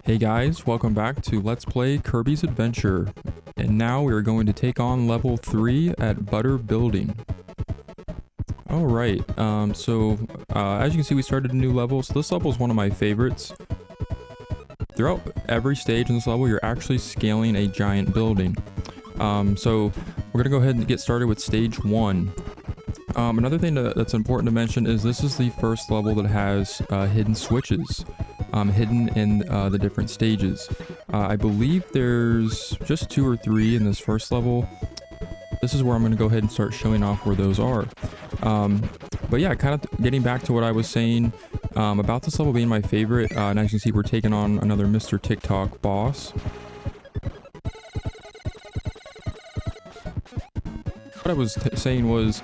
Hey guys, welcome back to Let's Play Kirby's Adventure. And now we are going to take on level 3 at Butter Building. Alright, as you can see we started a new level, so this level is one of my favorites. Throughout every stage in this level, you're actually scaling a giant building. So we're going to go ahead and get started with stage 1. Another thing that's important to mention is this is the first level that has hidden switches. Hidden in the different stages. I believe there's just 2 or 3 in this first level. This is where I'm going to go ahead and start showing off where those are. But yeah, kind of getting back to what I was saying about this level being my favorite. And as you can see, we're taking on another Mr. TikTok boss. What I was saying was,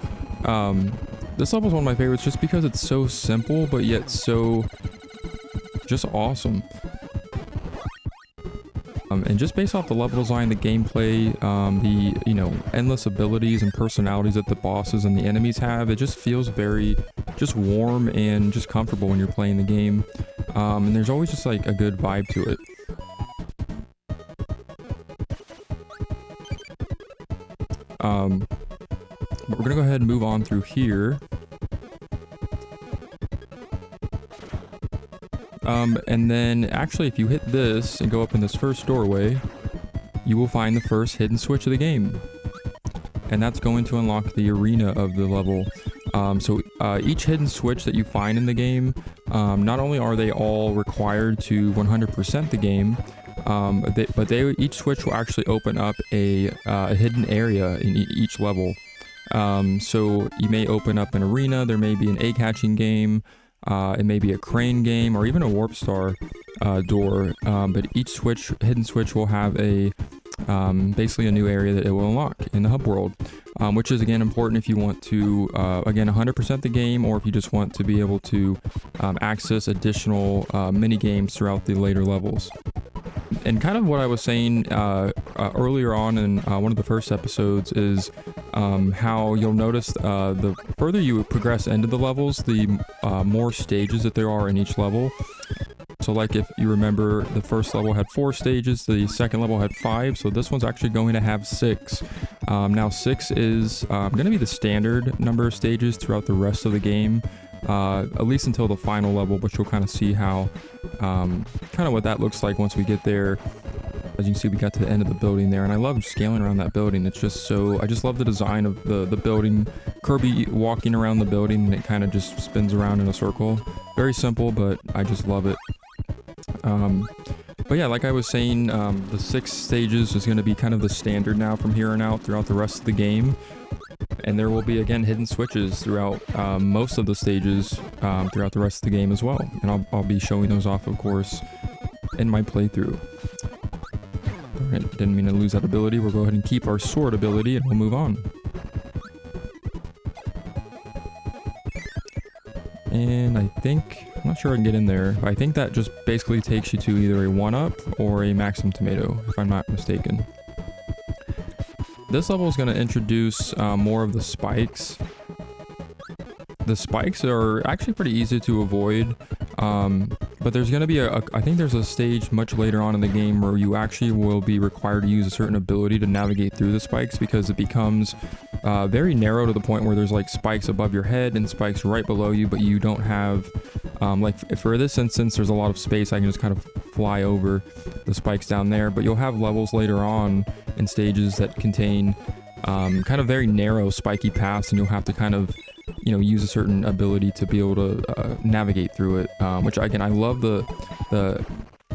this level is one of my favorites just because it's so simple, but yet so just awesome. And just based off the level design, the gameplay, the endless abilities and personalities that the bosses and the enemies have, it just feels very just warm and just comfortable when you're playing the game. And there's always just like a good vibe to it. But we're gonna go ahead and move on through here. And then actually if you hit this and go up in this first doorway, you will find the first hidden switch of the game. And that's going to unlock the arena of the level. Each hidden switch that you find in the game, not only are they all required to 100% the game, but each switch will actually open up a hidden area in each level. So you may open up an arena, there may be an egg hatching game, it may be a crane game, or even a warp star door, but each hidden switch will have basically a new area that it will unlock in the hub world, which is again important if you want to again 100% the game, or if you just want to be able to access additional mini games throughout the later levels. And kind of what I was saying earlier on in one of the first episodes is how you'll notice the further you progress into the levels, the more stages that there are in each level. So like if you remember, the first level had 4 stages, the second level had 5, so this one's actually going to have 6. Now 6 is going to be the standard number of stages throughout the rest of the game. At least until the final level, but you'll kind of see how kind of what that looks like once we get there. As you can see, we got to the end of the building there, and I love scaling around that building. It's just so, I just love the design of the building. Kirby walking around the building, and it kind of just spins around in a circle. Very simple, but I just love it. But yeah, like I was saying, the 6 stages is going to be kind of the standard now from here on out throughout the rest of the game. And there will be, again, hidden switches throughout most of the stages throughout the rest of the game as well. And I'll be showing those off, of course, in my playthrough. Alright, didn't mean to lose that ability. We'll go ahead and keep our sword ability and we'll move on. And I think, I'm not sure I can get in there, but I think that just basically takes you to either a 1-up or a maximum tomato, if I'm not mistaken. This level is going to introduce more of the spikes. The spikes are actually pretty easy to avoid, but there's going to be I think there's a stage much later on in the game where you actually will be required to use a certain ability to navigate through the spikes, because it becomes very narrow to the point where there's like spikes above your head and spikes right below you, but you don't have, like for this instance, there's a lot of space. I can just kind of fly over the spikes down there, but you'll have levels later on in stages that contain kind of very narrow spiky paths, and you'll have to kind of use a certain ability to be able to navigate through it, which again, I love the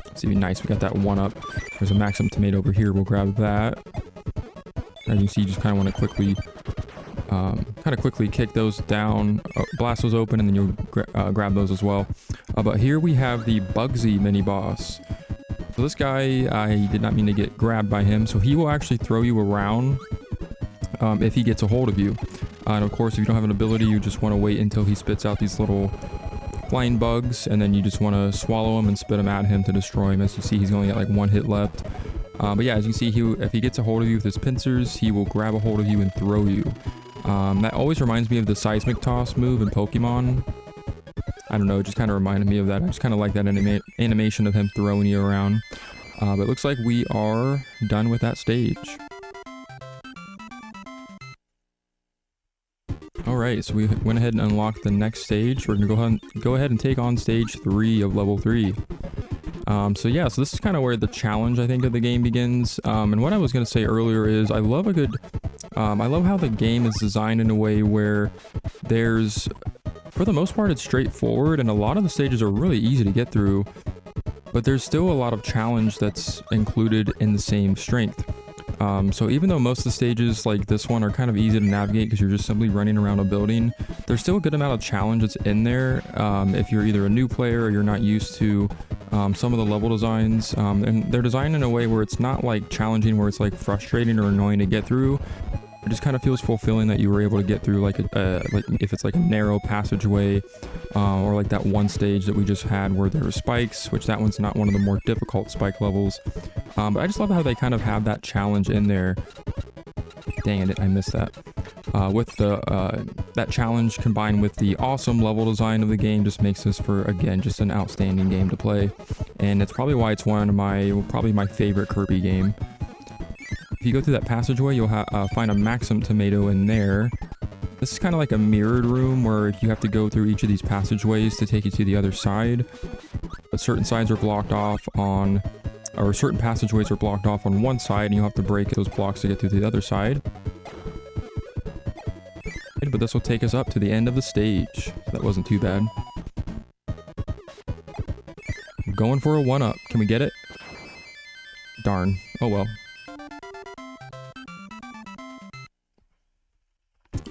it's even nice. We got that 1-up. There's a maximum tomato over here. We'll grab that. As you can see, you just kind of want to quickly kick those down, blast those open, and then you'll grab those as well. But here we have the Bugsy mini boss. So this guy, I did not mean to get grabbed by him, so he will actually throw you around if he gets a hold of you. And of course, if you don't have an ability, you just want to wait until he spits out these little flying bugs, and then you just want to swallow them and spit them at him to destroy him. As you see, he's only got like 1 hit left. But yeah, as you can see, if he gets a hold of you with his pincers, he will grab a hold of you and throw you. That always reminds me of the seismic toss move in Pokemon. I don't know, it just kind of reminded me of that. I just kind of like that animation of him throwing you around. But it looks like we are done with that stage. Alright, so we went ahead and unlocked the next stage. We're gonna go ahead and take on stage 3 of level 3. So yeah, so this is kind of where the challenge, I think, of the game begins. And what I was gonna say earlier is I love I love how the game is designed in a way where there's, for the most part, it's straightforward, and a lot of the stages are really easy to get through, but there's still a lot of challenge that's included in the same strength. So even though most of the stages like this one are kind of easy to navigate because you're just simply running around a building, there's still a good amount of challenge that's in there if you're either a new player or you're not used to some of the level designs. And they're designed in a way where it's not like challenging, where it's like frustrating or annoying to get through. It just kind of feels fulfilling that you were able to get through like like if it's like a narrow passageway, or like that one stage that we just had where there were spikes, which that one's not one of the more difficult spike levels. But I just love how they kind of have that challenge in there. Dang it, I missed that. With the that challenge combined with the awesome level design of the game just makes this for, again, just an outstanding game to play. And it's probably why it's one of probably my favorite Kirby game. If you go through that passageway, you'll find a Maxim tomato in there. This is kind of like a mirrored room where you have to go through each of these passageways to take you to the other side. But certain sides are blocked off on, or certain passageways are blocked off on one side, and you have to break those blocks to get through the other side. But this will take us up to the end of the stage. That wasn't too bad. I'm going for a 1-up. Can we get it? Darn. Oh well.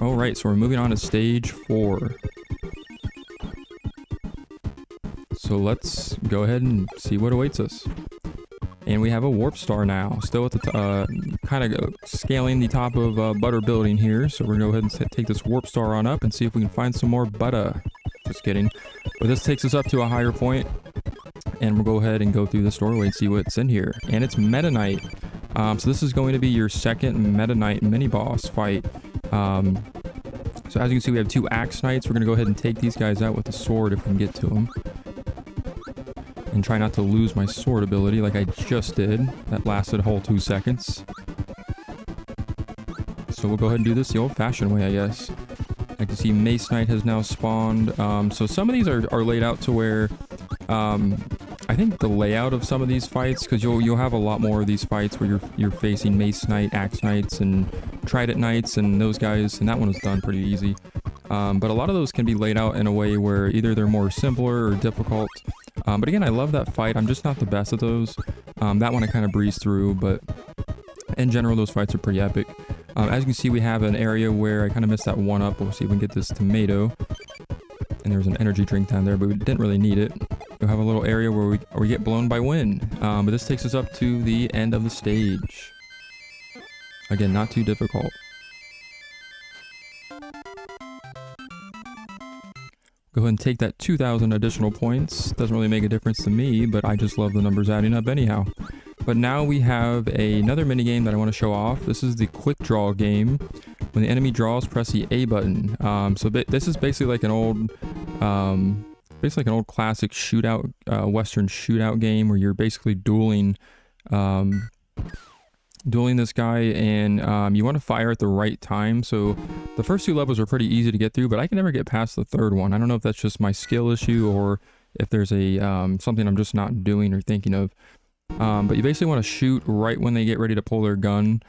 Alright, so we're moving on to stage 4. So let's go ahead and see what awaits us. And we have a warp star now, still at the kind of scaling the top of Butter Building here. So we're gonna go ahead and take this warp star on up and see if we can find some more butter. Just kidding. But this takes us up to a higher point, and we'll go ahead and go through this doorway and see what's in here. And it's Meta Knight. So this is going to be your second Meta Knight mini boss fight. So as you can see, we have 2 Axe Knights. We're gonna go ahead and take these guys out with the sword if we can get to them. And try not to lose my sword ability like I just did. That lasted a whole 2 seconds. So we'll go ahead and do this the old-fashioned way, I guess. I can see Mace Knight has now spawned. So some of these are laid out to where... I think the layout of some of these fights, because you'll have a lot more of these fights where you're facing Mace Knight, Axe Knights, and Trident Knights, and those guys, and that one was done pretty easy. But a lot of those can be laid out in a way where either they're more simpler or difficult. But again, I love that fight. I'm just not the best at those. That one I kind of breezed through, but in general, those fights are pretty epic. As you can see, we have an area where I kind of missed that 1-up. We'll see if we can get this tomato. And there was an energy drink down there, but we didn't really need it. We'll have a little area where we get blown by wind. But this takes us up to the end of the stage. Again, not too difficult. Go ahead and take that 2,000 additional points. Doesn't really make a difference to me, but I just love the numbers adding up anyhow. But now we have another minigame that I want to show off. This is the quick draw game. When the enemy draws, press the A button. So this is basically like an old, classic shootout, Western shootout game where you're basically dueling this guy, and you want to fire at the right time. So the first 2 levels are pretty easy to get through, but I can never get past the 3rd one. I don't know if that's just my skill issue or if there's a something I'm just not doing or thinking of. But you basically want to shoot right when they get ready to pull their gun.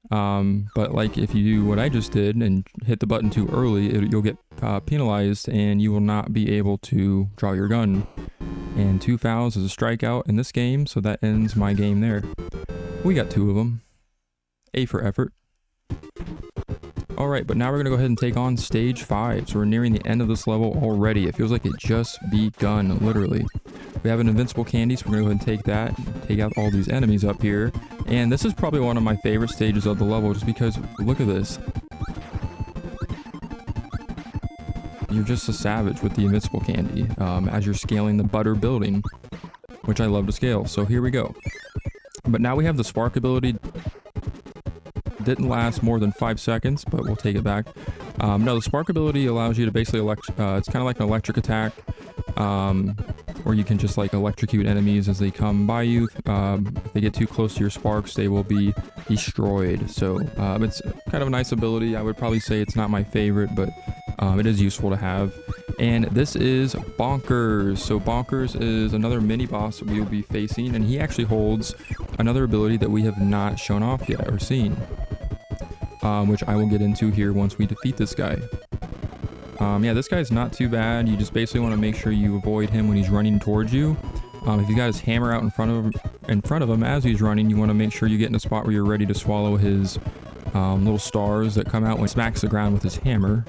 But like if you do what I just did and hit the button too early, you'll get penalized and you will not be able to draw your gun. And 2 fouls is a strikeout in this game, so that ends my game there. We got 2 of them. A for effort. Alright, but now we're going to go ahead and take on stage 5. So we're nearing the end of this level already. It feels like it just begun, literally. We have an invincible candy, so we're going to go ahead and take that. Take out all these enemies up here. And this is probably one of my favorite stages of the level, just because, look at this. You're just a savage with the invincible candy as you're scaling the Butter Building, which I love to scale. So here we go. But now we have the spark ability. Didn't last more than 5 seconds, but we'll take it back. No, the spark ability allows you to basically it's kind of like an electric attack, or you can just like electrocute enemies as they come by you. If they get too close to your sparks, they will be destroyed. So it's kind of a nice ability. I would probably say it's not my favorite, but it is useful to have. And this is Bonkers. So Bonkers is another mini boss that we will be facing, and he actually holds another ability that we have not shown off yet or seen, which I will get into here once we defeat this guy. Yeah, this guy's not too bad. You just basically want to make sure you avoid him when he's running towards you. If you got his hammer out in front of him as he's running, you want to make sure you get in a spot where you're ready to swallow his little stars that come out when he smacks the ground with his hammer.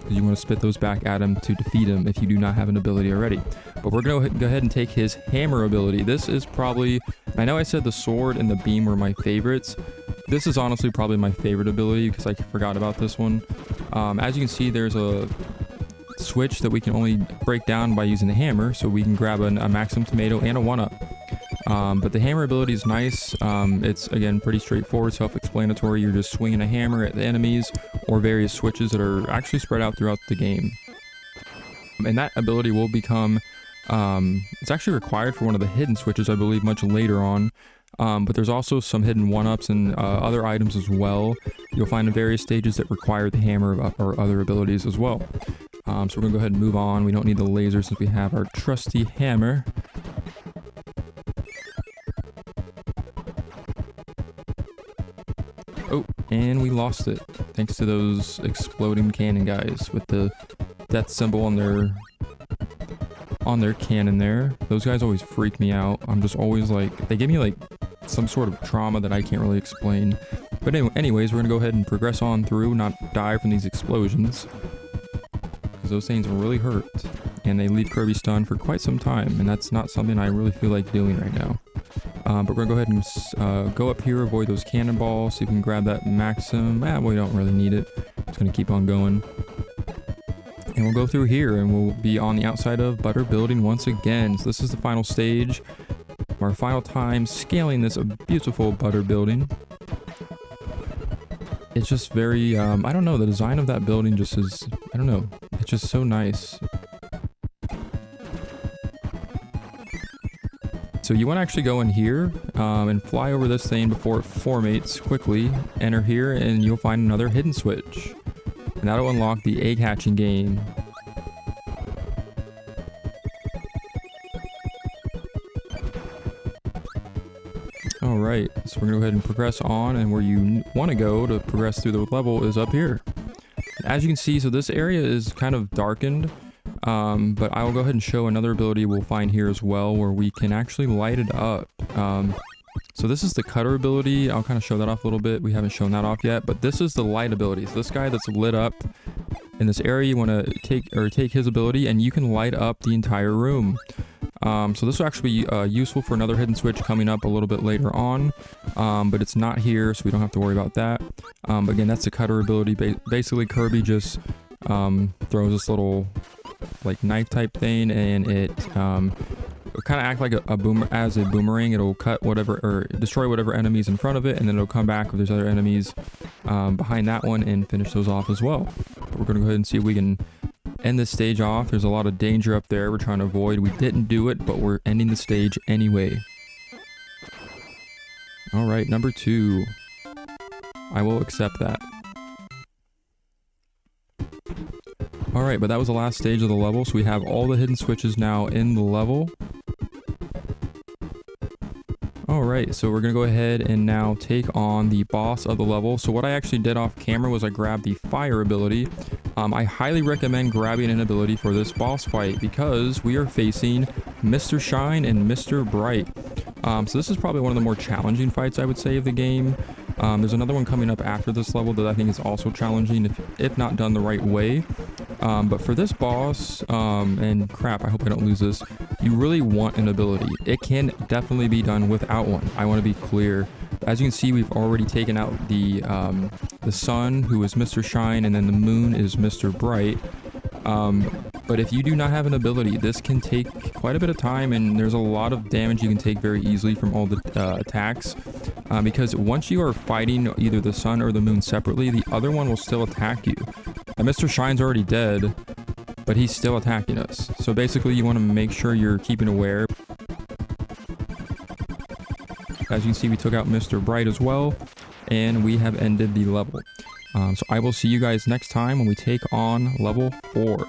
You want to spit those back at him to defeat him if you do not have an ability already. But we're going to go ahead and take his hammer ability. This is probably, I know I said the sword and the beam were my favorites. This is honestly probably my favorite ability because I forgot about this one. As you can see, there's a switch that we can only break down by using the hammer, so we can grab a maximum tomato and a 1-up. But the hammer ability is nice. It's again pretty straightforward, self-explanatory. You're just swinging a hammer at the enemies or various switches that are actually spread out throughout the game. And that ability will become, it's actually required for one of the hidden switches, I believe, much later on. But there's also some hidden 1-ups and other items as well. You'll find in various stages that require the hammer or other abilities as well. So we're going to go ahead and move on. We don't need the laser since we have our trusty hammer. Oh, and we lost it. Thanks to those exploding cannon guys with the death symbol on their cannon there. Those guys always freak me out. I'm just always like, they give me like some sort of trauma that I can't really explain. But anyways, we're gonna go ahead and progress on through, not die from these explosions, because those things really hurt and they leave Kirby stunned for quite some time, and that's not something I really feel like doing right now. But we're gonna go ahead and go up here, avoid those cannonballs, see if we can grab that maximum. We don't really need it. Just gonna keep on going. And we'll go through here and we'll be on the outside of Butter Building once again. So this is the final stage. Our final time scaling this beautiful Butter Building. It's just very, I don't know, the design of that building just is, I don't know, it's just so nice. So you want to actually go in here and fly over this thing before it formates quickly. Enter here and you'll find another hidden switch. And that'll unlock the egg hatching game. Alright, so we're going to go ahead and progress on, and where you want to go to progress through the level is up here. As you can see, so this area is kind of darkened, but I will go ahead and show another ability we'll find here as well, where we can actually light it up. So this is the cutter ability. I'll kind of show that off a little bit. We haven't shown that off yet, but this is the light ability. So this guy that's lit up in this area, you want to take his ability, and you can light up the entire room. So this will actually be useful for another hidden switch coming up a little bit later on, but it's not here, so we don't have to worry about that. But again, that's the cutter ability. Basically, Kirby just throws this little like knife type thing, and it kind of act like a boomerang. It'll cut whatever or destroy whatever enemies in front of it, and then it'll come back if there's other enemies behind that one and finish those off as well. But we're gonna go ahead and see if we can end this stage off. There's a lot of danger up there we're trying to avoid. We didn't do it, but we're ending the stage anyway. All right, number 2. I will accept that. All right, but that was the last stage of the level, so we have all the hidden switches now in the level. Alright, so we're going to go ahead and now take on the boss of the level. So what I actually did off camera was I grabbed the fire ability. I highly recommend grabbing an ability for this boss fight because we are facing Mr. Shine and Mr. Bright. So this is probably one of the more challenging fights, I would say, of the game. There's another one coming up after this level that I think is also challenging if not done the right way. But for this boss, and crap, I hope I don't lose this, you really want an ability. It can definitely be done without one. I want to be clear. As you can see, we've already taken out the sun, who is Mr. Shine, and then the moon is Mr. Bright. But if you do not have an ability, this can take quite a bit of time, and there's a lot of damage you can take very easily from all the attacks. Because once you are fighting either the sun or the moon separately, the other one will still attack you. And Mr. Shine's already dead, but he's still attacking us. So basically you want to make sure you're keeping aware. As you can see, we took out Mr. Bright as well, and we have ended the level. So I will see you guys next time when we take on level 4.